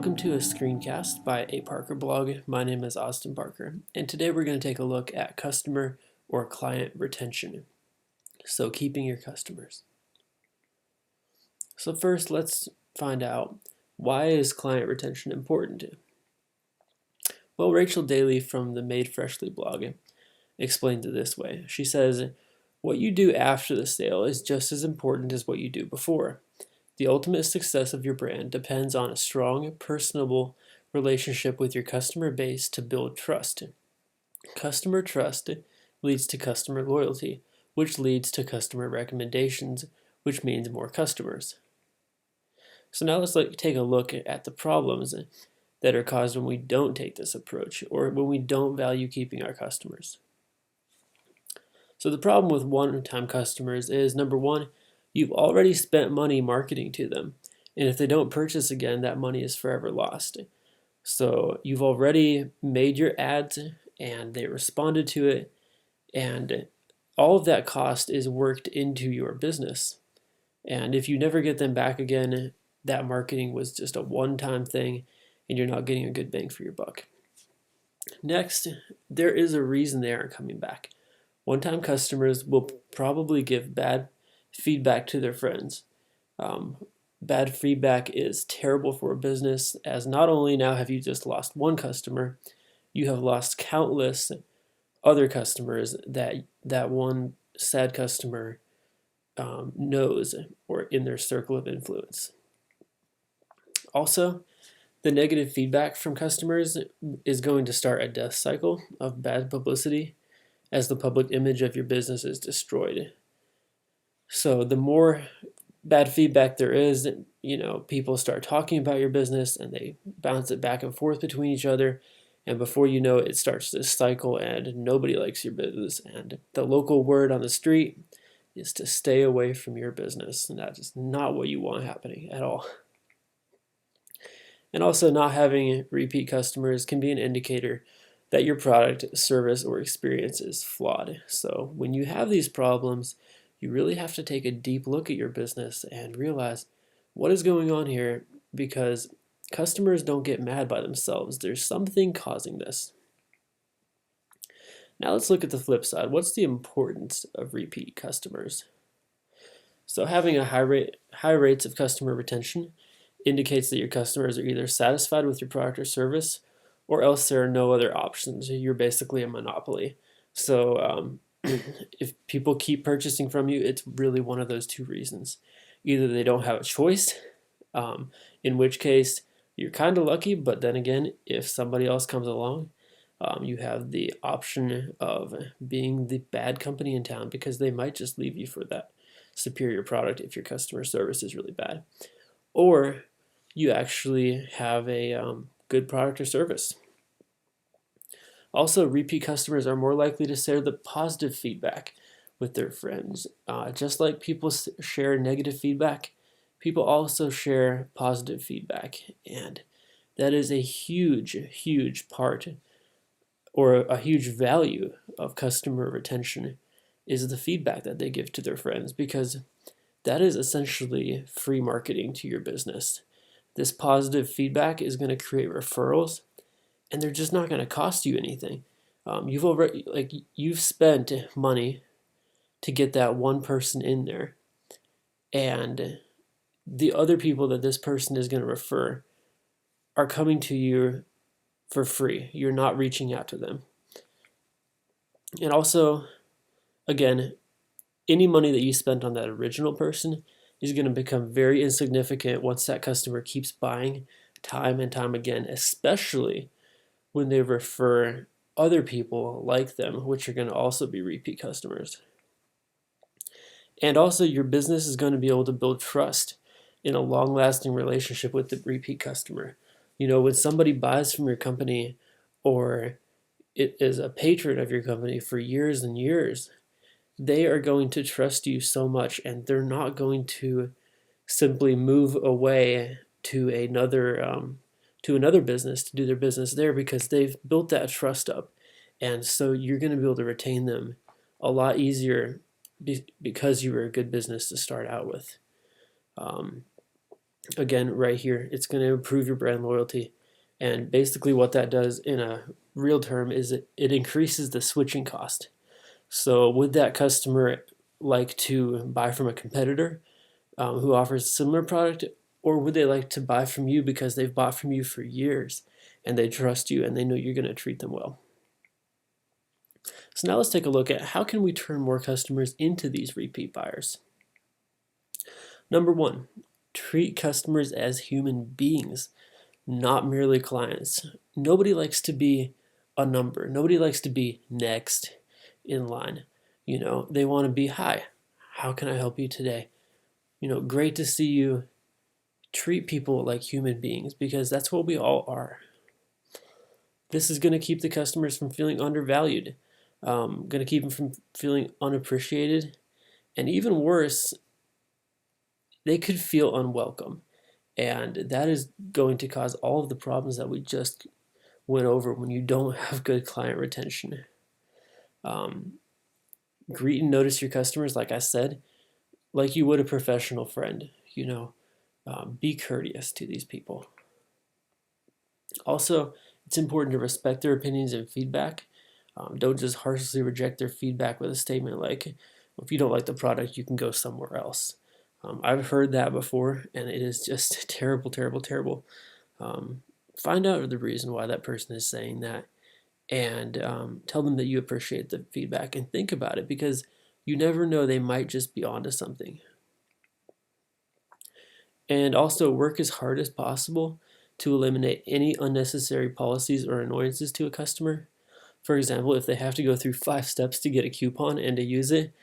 Welcome to a screencast by A Parker Blog. My name is Austin Parker, and today we're going to take a look at customer or client retention. So keeping your customers. So first, let's find out, why is client retention important? Well, Rachel Daly from the Made Freshly blog explains it this way. She says, what you do after the sale is just as important as what you do before. The ultimate success of your brand depends on a strong, personable relationship with your customer base to build trust. Customer trust leads to customer loyalty, which leads to customer recommendations, which means more customers. So now let's take a look at the problems that are caused when we don't take this approach, or when we don't value keeping our customers. So the problem with one-time customers is, number one, you've already spent money marketing to them, and if they don't purchase again, that money is forever lost. So you've already made your ads, and they responded to it, and all of that cost is worked into your business. And if you never get them back again, that marketing was just a one-time thing, and you're not getting a good bang for your buck. Next, there is a reason they aren't coming back. One-time customers will probably give bad feedback to their friends. Bad feedback is terrible for a business, as not only now have you just lost one customer, you have lost countless other customers that one sad customer knows, or in their circle of influence. Also, the negative feedback from customers is going to start a death cycle of bad publicity as the public image of your business is destroyed. So the more bad feedback there is, people start talking about your business and they bounce it back and forth between each other. And before you know it, it starts this cycle and nobody likes your business. And the local word on the street is to stay away from your business. And that is not what you want happening at all. And also, not having repeat customers can be an indicator that your product, service, or experience is flawed. So when you have these problems, you really have to take a deep look at your business and realize what is going on here, because customers don't get mad by themselves. There's something causing this. Now let's look at the flip side. What's the importance of repeat customers? So having high rates of customer retention indicates that your customers are either satisfied with your product or service, or else there are no other options. You're basically a monopoly. So if people keep purchasing from you, it's really one of those two reasons. Either they don't have a choice, in which case you're kind of lucky, but then again, if somebody else comes along, you have the option of being the bad company in town, because they might just leave you for that superior product if your customer service is really bad. Or you actually have a good product or service. Also, repeat customers are more likely to share the positive feedback with their friends. Just like people share negative feedback, people also share positive feedback. And that is a huge, huge part, or a huge value of customer retention, is the feedback that they give to their friends, because that is essentially free marketing to your business. This positive feedback is going to create referrals, and they're just not going to cost you anything. You've spent money to get that one person in there, and the other people that this person is going to refer are coming to you for free. You're not reaching out to them. And also, again, any money that you spent on that original person is going to become very insignificant once that customer keeps buying time and time again, especially when they refer other people like them, which are going to also be repeat customers. And also, your business is going to be able to build trust in a long-lasting relationship with the repeat customer. When somebody buys from your company, or it is a patron of your company for years and years, they are going to trust you so much, and they're not going to simply move away to another business to do their business there, because they've built that trust up. And so you're going to be able to retain them a lot easier, because you were a good business to start out with. Again, right here, it's going to improve your brand loyalty. And basically what that does in a real term is it increases the switching cost. So would that customer like to buy from a competitor who offers a similar product, or would they like to buy from you because they've bought from you for years and they trust you and they know you're going to treat them well? So now let's take a look at how can we turn more customers into these repeat buyers. Number one, treat customers as human beings, not merely clients. Nobody likes to be a number. Nobody likes to be next in line. They want to be, hi, how can I help you today? Great to see you. Treat people like human beings because that's what we all are. This is going to keep the customers from feeling undervalued, going to keep them from feeling unappreciated, and even worse, they could feel unwelcome. And that is going to cause all of the problems that we just went over when you don't have good client retention. Greet and notice your customers, like I said, like you would a professional friend. Be courteous to these people. Also, it's important to respect their opinions and feedback. Don't just harshly reject their feedback with a statement like, if you don't like the product, you can go somewhere else. I've heard that before, and it is just terrible, terrible, terrible. Find out the reason why that person is saying that, and tell them that you appreciate the feedback and think about it, because you never know, they might just be onto something. And also work as hard as possible to eliminate any unnecessary policies or annoyances to a customer. For example, if they have to go through 5 steps to get a coupon and to use it,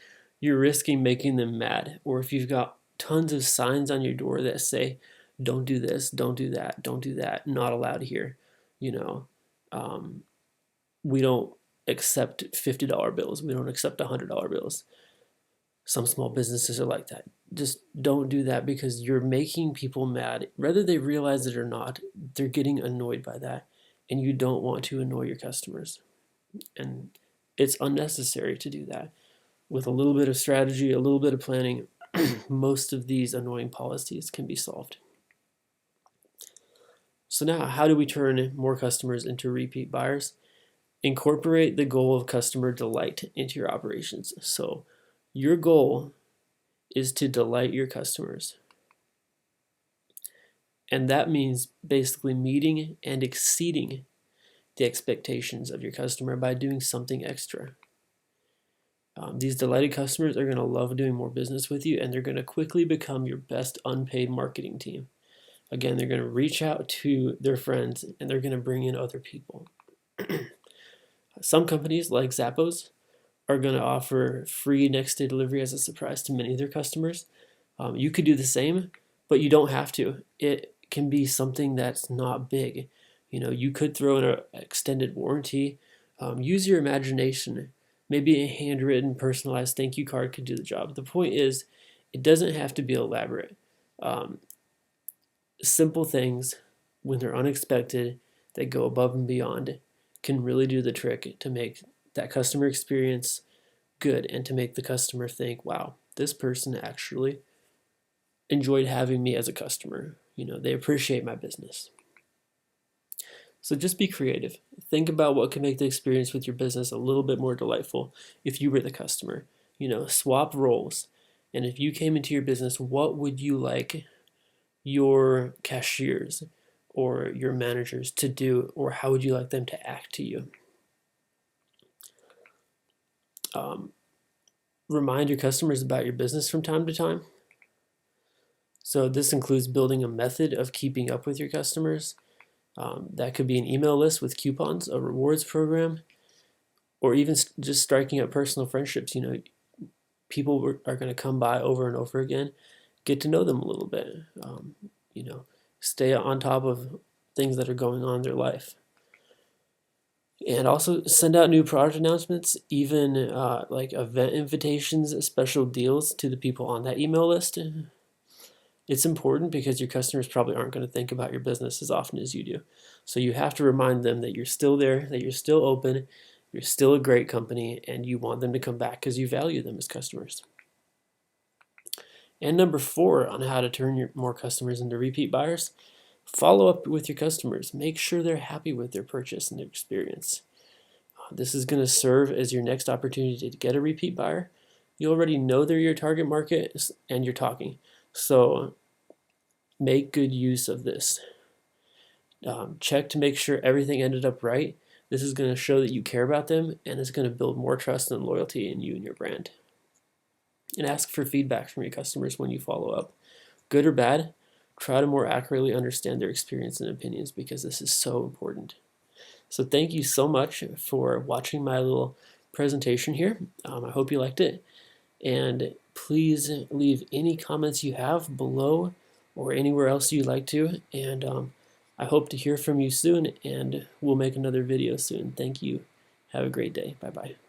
you're risking making them mad. Or if you've got tons of signs on your door that say, don't do this, don't do that, don't do that, not allowed here. We don't accept $50 bills. We don't accept $100 bills. Some small businesses are like that. Just don't do that, because you're making people mad. Whether they realize it or not, they're getting annoyed by that, and you don't want to annoy your customers. And it's unnecessary to do that. With a little bit of strategy, a little bit of planning, most of these annoying policies can be solved. So now, how do we turn more customers into repeat buyers? Incorporate the goal of customer delight into your operations. So your goal is to delight your customers. And that means basically meeting and exceeding the expectations of your customer by doing something extra. These delighted customers are going to love doing more business with you, and they're going to quickly become your best unpaid marketing team. Again, they're going to reach out to their friends, and they're going to bring in other people. Some companies, like Zappos, are going to offer free next day delivery as a surprise to many of their customers. You could do the same, but you don't have to. It can be something that's not big. You could throw in an extended warranty. Use your imagination. Maybe a handwritten, personalized thank you card could do the job. The point is, it doesn't have to be elaborate. Simple things, when they're unexpected, that go above and beyond, can really do the trick to make that customer experience good and to make the customer think, wow, this person actually enjoyed having me as a customer. They appreciate my business. So just be creative. Think about what can make the experience with your business a little bit more delightful if you were the customer. Swap roles. And if you came into your business, what would you like your cashiers or your managers to do, or how would you like them to act to you? Remind your customers about your business from time to time. So this includes building a method of keeping up with your customers. That could be an email list with coupons, a rewards program, or even just striking up personal friendships. People are going to come by over and over again. Get to know them a little bit. Stay on top of things that are going on in their life. And also send out new product announcements, even like event invitations, special deals to the people on that email list. It's important because your customers probably aren't going to think about your business as often as you do. So you have to remind them that you're still there, that you're still open, you're still a great company, and you want them to come back because you value them as customers. And number 4 on how to turn more customers into repeat buyers, follow up with your customers. Make sure they're happy with their purchase and their experience. This is going to serve as your next opportunity to get a repeat buyer. You already know they're your target market and you're talking. So make good use of this. Check to make sure everything ended up right. This is going to show that you care about them, and it's going to build more trust and loyalty in you and your brand. And ask for feedback from your customers when you follow up. Good or bad, try to more accurately understand their experience and opinions, because this is so important. So thank you so much for watching my little presentation here. I hope you liked it. And please leave any comments you have below or anywhere else you'd like to. And I hope to hear from you soon, and we'll make another video soon. Thank you. Have a great day. Bye-bye.